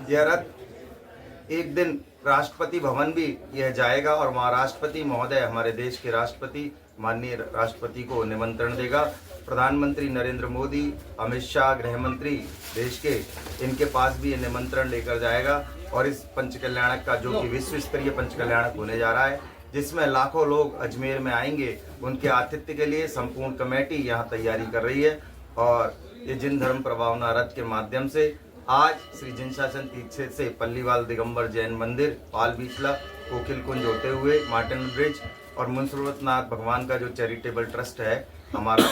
यह रथ एक दिन राष्ट्रपति भवन भी यह जाएगा और वहाँ राष्ट्रपति महोदय, हमारे देश के राष्ट्रपति माननीय राष्ट्रपति को निमंत्रण देगा। प्रधानमंत्री नरेंद्र मोदी, अमित शाह, गृह मंत्री देश के, इनके पास भी ये निमंत्रण लेकर जाएगा। और इस पंचकल्याणक का जो कि विश्व स्तरीय पंचकल्याणक होने जा रहा है, जिसमें लाखों लोग अजमेर में आएंगे, उनके आतिथ्य के लिए संपूर्ण कमेटी यहाँ तैयारी कर रही है। और ये जिन धर्म प्रभावना रथ के माध्यम से आज श्री जिन शासन तीर्थ क्षेत्र से पल्लीवाल दिगंबर जैन मंदिर, पाल बीचला, कोकिल कुंज होते हुए मार्टिन ब्रिज और मुंसुरवतनाथ भगवान का जो चैरिटेबल ट्रस्ट है हमारा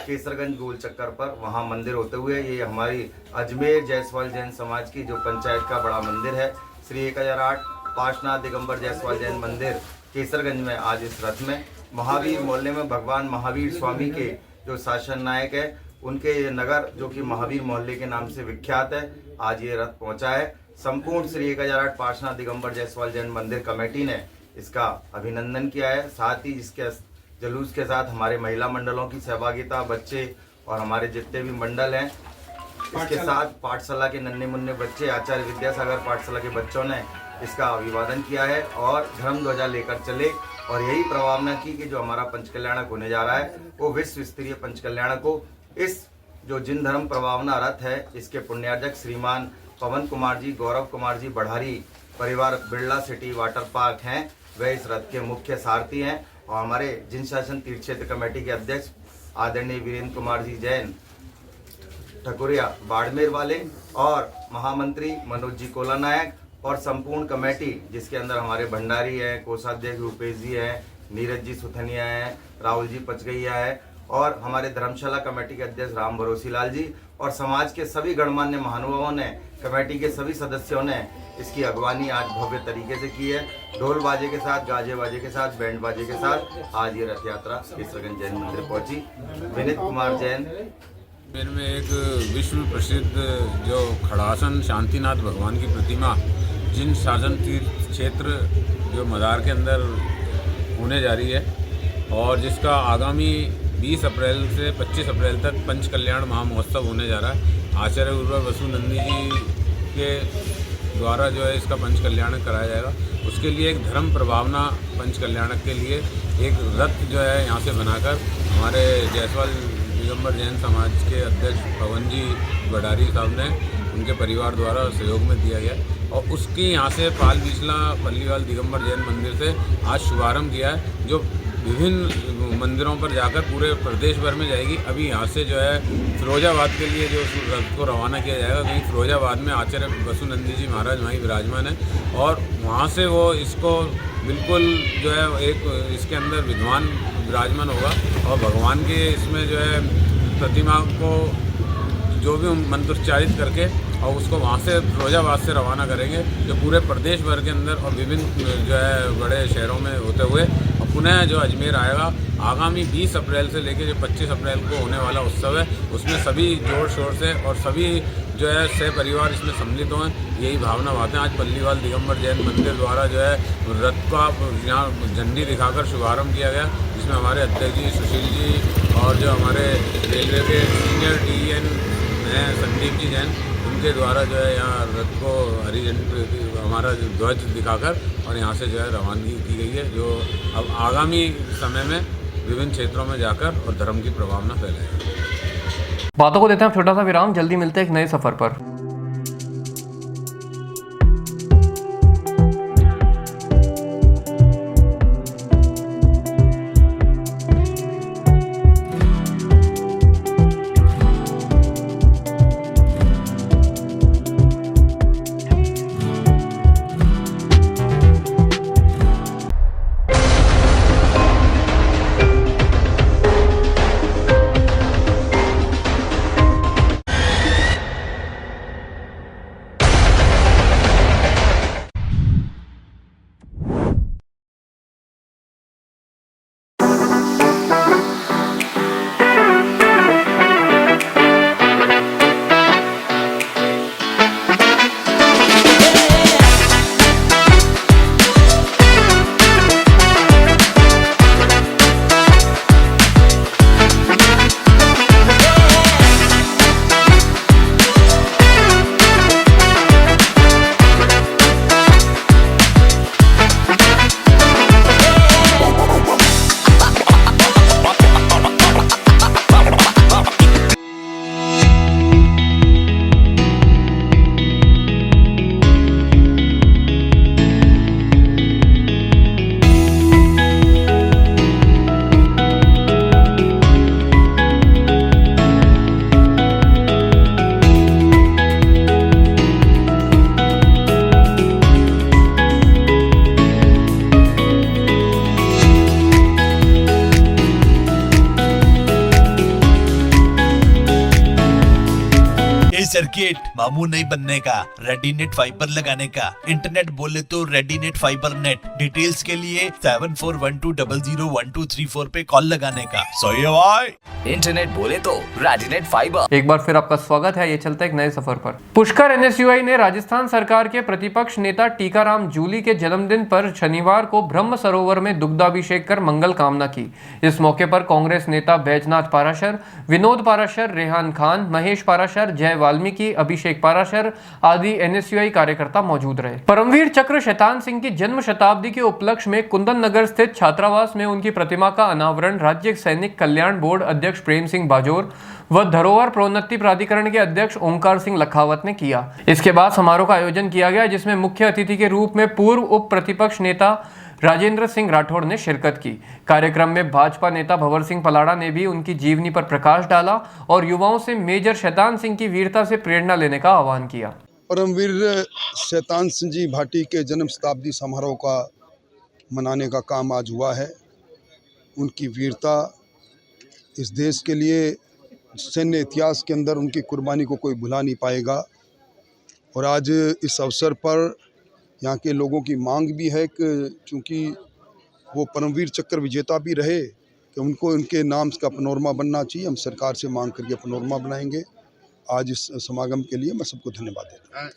केसरगंज गोल चक्कर पर, वहाँ मंदिर होते हुए ये हमारी अजमेर जायसवाल जैन समाज की जो पंचायत का बड़ा मंदिर है श्री 1008 पार्श्वनाथ दिगंबर जायसवाल जैन मंदिर केसरगंज में, आज इस रथ में महावीर मोहल्ले में भगवान महावीर स्वामी के जो शासन नायक है, उनके ये नगर जो कि महावीर मोहल्ले के नाम से विख्यात है, आज ये रथ पहुंचा है। संपूर्ण श्री 1008 पार्श्वनाथ दिगंबर जायसवाल जैन मंदिर कमेटी ने इसका अभिनंदन किया है। साथ ही इसके जुलूस के साथ हमारे महिला मंडलों की सहभागिता, बच्चे और हमारे जितने भी मंडल हैं, इसके साथ पाठशाला के नन्हे मुन्ने बच्चे, आचार्य विद्यासागर पाठशाला के बच्चों ने इसका अभिवादन किया है और धर्म ध्वजा लेकर चले और यही प्रवावना की कि जो हमारा पंचकल्याणक होने जा रहा है वो विश्व स्तरीय पंचकल्याणक हो। इस जो जिन धर्म प्रवावना रथ है, इसके पुण्यार्जक श्रीमान पवन कुमार जी, गौरव कुमार जी बढ़ारी परिवार बिरला सिटी वाटर पार्क हैं, वे इस रथ के मुख्य सारथी हैं। और हमारे जिन शासन तीर्थ क्षेत्र कमेटी के अध्यक्ष आदरणीय वीरेंद्र कुमार जी जैन ठकुरिया बाड़मेर वाले और महामंत्री मनोज जी कोला नायक और संपूर्ण कमेटी, जिसके अंदर हमारे भंडारी हैं, कोषाध्यक्ष रूपेश जी हैं, नीरज जी सुथनिया हैं, राहुल जी पचगैया है और हमारे धर्मशाला कमेटी के अध्यक्ष राम भरोसी लाल जी और समाज के सभी गणमान्य महानुभावों ने, कमेटी के सभी सदस्यों ने इसकी अगवानी आज भव्य तरीके से की है। ढोल बाजे के साथ, गाजे बाजे के साथ, बैंड बाजे के साथ आज ये रथ यात्रा केसरगंज जैन मंदिर पहुंची। विनीत कुमार जैन। मेरे में एक विश्व प्रसिद्ध जो खड़ासन शांतिनाथ भगवान की प्रतिमा जिन शासन तीर्थ क्षेत्र जो मदार के अंदर होने जा रही है और जिसका आगामी 20 अप्रैल से 25 अप्रैल तक पंचकल्याण महामहोत्सव होने जा रहा है। आचार्य उर्वर वसु नंदी जी के द्वारा जो है इसका पंचकल्याण कराया जाएगा। उसके लिए एक धर्म प्रभावना पंचकल्याणक के लिए एक रथ जो है यहाँ से बनाकर हमारे जायसवाल दिगंबर जैन समाज के अध्यक्ष पवन जी भंडारी साहब ने उनके परिवार द्वारा सहयोग में दिया गया और उसकी यहाँ से पाल बीचला पल्लीवाल दिगंबर जैन मंदिर से आज शुभारम्भ किया है, जो विभिन्न मंदिरों पर जाकर पूरे प्रदेश भर में जाएगी। अभी यहाँ से जो है फिरोजाबाद के लिए जो रथ को रवाना किया जाएगा, कहीं फिरोजाबाद में आचार्य वसुनंदी जी महाराज वहीं विराजमान है और वहाँ से वो इसको बिल्कुल जो है एक इसके अंदर विद्वान विराजमान होगा और भगवान के इसमें जो है प्रतिमा को जो भी मंत्रोच्चारित करके और उसको वहाँ से फिरोजाबाद से रवाना करेंगे, जो पूरे प्रदेश भर के अंदर और विभिन्न जो है बड़े शहरों में होते हुए और पुनः जो अजमेर आएगा। आगामी 20 अप्रैल से लेकर जो 25 अप्रैल को होने वाला उत्सव है, उसमें सभी जोर शोर से और सभी जो है सह परिवार इसमें सम्मिलित हों, यही भावना बातें आज पल्लीवाल दिगंबर जैन मंदिर द्वारा जो है रथ का यहाँ झंडी दिखाकर शुभारम्भ किया गया, जिसमें हमारे अध्यक्ष जी सुशील जी और जो हमारे रेलवे के सीनियर DN हैं संदीप जी जैन, उनके द्वारा जो है यहाँ रथ को हरी झंडी हमारा ध्वज दिखाकर और यहाँ से जो है रवानगी की गई है, जो अब आगामी समय में विभिन्न क्षेत्रों में जाकर और धर्म की प्रभावना फैलाएगा। बातों को देते हैं छोटा सा विराम, जल्दी मिलते हैं एक नए सफर पर। सर्किट, मामू नहीं बनने का, रेडीनेट फाइबर लगाने का, इंटरनेट बोले तो रेडीनेट फाइबर नेट। डिटेल्स के लिए 7412001234 पे कॉल लगाने का। सही है भाई। इंटरनेट बोले तो रेडिनेट फाइबर। एक बार फिर आपका स्वागत है। ये चलता है एक नए सफर पर। पुष्कर NSUI ने राजस्थान सरकार के प्रतिपक्ष नेता टीकाराम जूली के जन्मदिन पर शनिवार को ब्रह्म सरोवर में दुग्धाभिषेक कर मंगल कामना की। इस मौके पर कांग्रेस नेता बैजनाथ पाराशर, विनोद पाराशर, रेहान खान, महेश पाराशर, जय वाल्मीकि, अभिषेक पाराशर आदि NSUI कार्यकर्ता मौजूद रहे। परमवीर चक्र शैतान सिंह की जन्म शताब्दी के उपलक्ष्य में कुंदन नगर स्थित छात्रावास में उनकी प्रतिमा का अनावरण राज्य सैनिक कल्याण बोर्ड अध्यक्ष प्रेम सिंह बाजोर व धरोहर प्रोन्नति प्राधिकरण के अध्यक्ष ओंकार सिंह लखावत ने किया। इसके बाद समारोह का आयोजन किया गया, जिसमें मुख्य अतिथि के रूप में पूर्व उप प्रतिपक्ष नेता राजेंद्र सिंह राठौड़ ने शिरकत की। कार्यक्रम में भाजपा नेता भंवर सिंह पलाड़ा ने भी उनकी जीवनी पर प्रकाश डाला और युवाओं से मेजर शैतान सिंह की वीरता से प्रेरणा लेने का आह्वान किया। परमवीर शैतान सिंह जी भाटी के जन्म शताब्दी समारोह का मनाने का काम आज हुआ है। उनकी वीरता इस देश के लिए सैन्य इतिहास के अंदर उनकी कुर्बानी को कोई भुला नहीं पाएगा। और आज इस अवसर पर यहाँ के लोगों की मांग भी है कि चूँकि वो परमवीर चक्र विजेता भी रहे कि उनको उनके नाम का पनोरमा बनना चाहिए। हम सरकार से मांग करके पनोरमा बनाएंगे। आज इस समागम के लिए मैं सबको धन्यवाद देता हूँ।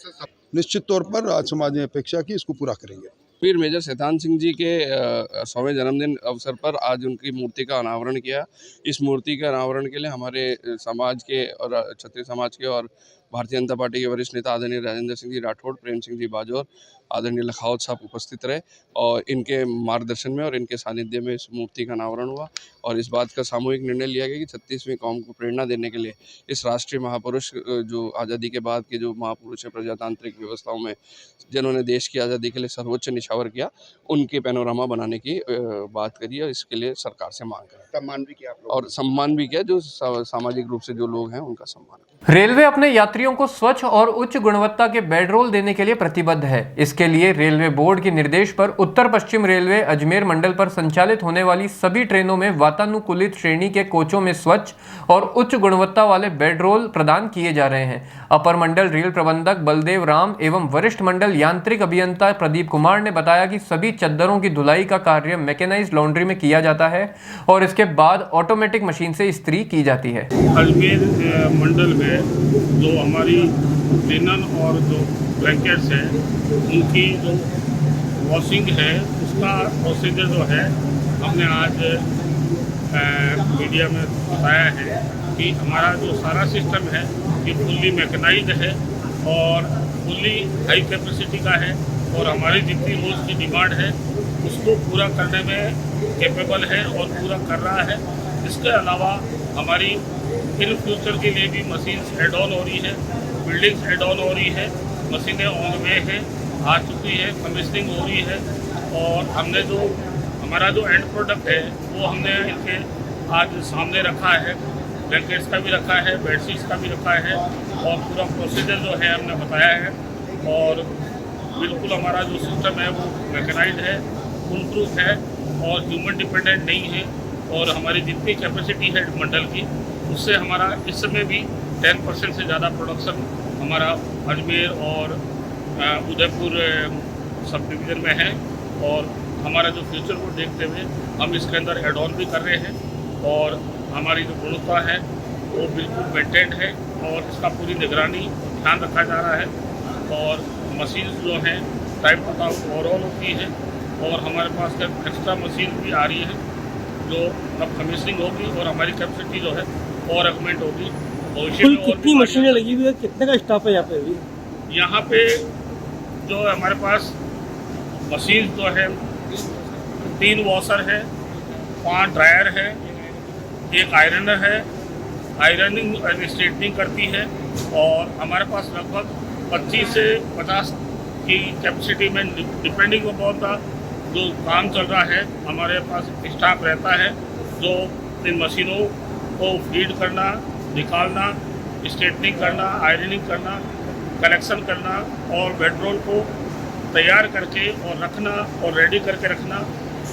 निश्चित तौर पर आज समाज ने अपेक्षा की, इसको पूरा करेंगे। वीर मेजर शैतान सिंह जी के 100वें जन्मदिन अवसर पर आज उनकी मूर्ति का अनावरण किया। इस मूर्ति के अनावरण के लिए हमारे समाज के और क्षत्रिय समाज के और भारतीय जनता पार्टी के वरिष्ठ नेता आदरणीय राजेंद्र सिंह जी राठौड़, प्रेम सिंह जी बाजौर, आदरणीय लखावत साहब उपस्थित रहे और इनके मार्गदर्शन में और इनके सानिध्य में इस मूर्ति का अनावरण हुआ। और इस बात का सामूहिक निर्णय लिया गया कि 36वीं कौम को प्रेरणा देने के लिए इस राष्ट्रीय महापुरुष जो आज़ादी के बाद के जो महापुरुष है प्रजातांत्रिक व्यवस्थाओं में जिन्होंने देश की आज़ादी के लिए सर्वोच्च निछावर किया, उनके पैनोरामा बनाने की बात करी और इसके लिए सरकार से मांग करी। सम्मान भी किया और सम्मान भी किया, जो सामाजिक रूप से जो लोग हैं उनका सम्मान। रेलवे अपने यात्रियों को स्वच्छ और उच्च गुणवत्ता के बेडरोल देने के लिए प्रतिबद्ध है। इसके लिए रेलवे बोर्ड के निर्देश पर उत्तर पश्चिम रेलवे अजमेर मंडल पर संचालित होने वाली सभी ट्रेनों में वातानुकूलित श्रेणी के कोचों में स्वच्छ और उच्च गुणवत्ता वाले बेडरोल प्रदान किए जा रहे हैं। अपर मंडल रेल प्रबंधक बलदेव राम एवं वरिष्ठ मंडल यांत्रिक अभियंता प्रदीप कुमार ने बताया कि सभी चद्दरों की धुलाई का कार्य मैकेनाइज्ड लॉन्ड्री में किया जाता है और इसके बाद ऑटोमेटिक मशीन से इस्त्री की जाती है। अजमेर मंडल में जो हमारी लिनन और जो ब्लैंकेट्स है उनकी जो वॉशिंग है उसका प्रोसीजर जो है हमने आज मीडिया में बताया है कि हमारा जो सारा सिस्टम है ये फुल्ली मैकेनाइज्ड है और फुल्ली हाई कैपेसिटी का है और हमारी जितनी रोज़ की डिमांड है उसको पूरा करने में कैपेबल है और पूरा कर रहा है। इसके अलावा हमारी इन फ्यूचर के लिए भी मशीन्स एड ऑन हो रही है, बिल्डिंग्स एड ऑन हो रही है, मशीनें ऑन वे है, आ चुकी है, कमीशनिंग हो रही है और हमने जो हमारा जो एंड प्रोडक्ट है वो हमने इनके आज सामने रखा है। ब्लैंकेट्स का भी रखा है, बेडशीट्स का भी रखा है और पूरा प्रोसीजर जो है हमने बताया है और बिल्कुल हमारा जो सिस्टम है वो मैकेनाइज्ड है, फुल प्रूफ है और ह्यूमन डिपेंडेंट नहीं है और हमारी जितनी कैपेसिटी है मंडल की उससे हमारा इस समय भी 10% से ज़्यादा प्रोडक्शन हमारा अजमेर और उदयपुर सब डिवीज़न में है और हमारा जो फ्यूचर को देखते हुए हम इसके अंदर एड ऑन भी कर रहे हैं और हमारी जो गुणवत्ता है वो बिल्कुल मेंटेन्ड है और इसका पूरी निगरानी ध्यान रखा जा रहा है और मशीन जो हैं टाइम टू टाइम ओवरऑल होती है और हमारे पास एक्स्ट्रा मशीन भी आ रही है जो अब कमीशनिंग होगी और हमारी कैपेसिटी जो है और अगमेंट होगी। भविष्य में कितनी मशीनें लगी हुई है, कितने का स्टाफ है यहाँ पे? यहाँ पे जो हमारे पास मशीन जो है 3 वॉशर है, 5 ड्रायर है, 1 आयरनर है, आयरनिंग एंड स्ट्रेटनिंग करती है और हमारे पास लगभग 25 से 50 की कैपेसिटी में डिपेंडिंग अपॉन द जो काम चल रहा है हमारे पास स्टाफ रहता है जो इन मशीनों को फीड करना, निकालना, स्ट्रेटनिंग करना, आयरनिंग करना, कलेक्शन करना और बेडरोल को तैयार करके और रखना और रेडी करके रखना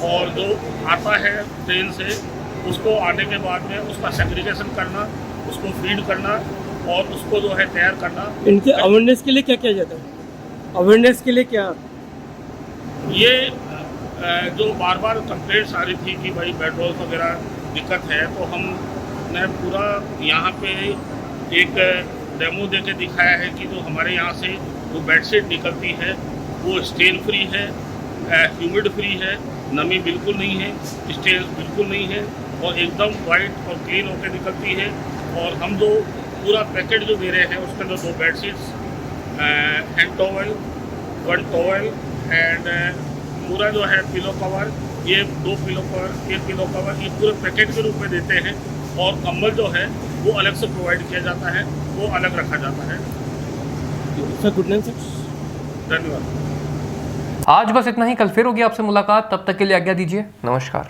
और जो आता है ट्रेन से उसको आने के बाद में उसका सेग्रीगेशन करना, उसको फीड करना और उसको जो है तैयार करना। इनके अवेयरनेस के लिए क्या किया जाता है? अवेयरनेस के लिए क्या? ये जो बार बार कंप्लेंट्स आ रही थी कि भाई बेडरोल वगैरह दिक्कत है, तो हमने पूरा यहाँ पे एक डेमो दे के दिखाया है कि जो हमारे यहाँ से जो बेडशीट निकलती है वो स्टेन फ्री है, ह्यूमिड फ्री है, नमी बिल्कुल नहीं है, स्टेन बिल्कुल नहीं है और एकदम वाइट और क्लीन होकर निकलती है। और हम जो पूरा पैकेट जो दे रहे हैं उसके अंदर 2 bedsheets, hand towel, 1 towel and पूरा जो है पिलो कवर, ये 2 पिलो कवर, 1 पिलो कवर, ये पूरे पैकेट के रूप में देते हैं। और कंबल जो है वो अलग से प्रोवाइड किया जाता है, वो अलग रखा जाता है। सर गुड नाइट सर, धन्यवाद। आज बस इतना ही। कल फिर होगी आपसे मुलाकात, तब तक के लिए आज्ञा दीजिए। नमस्कार।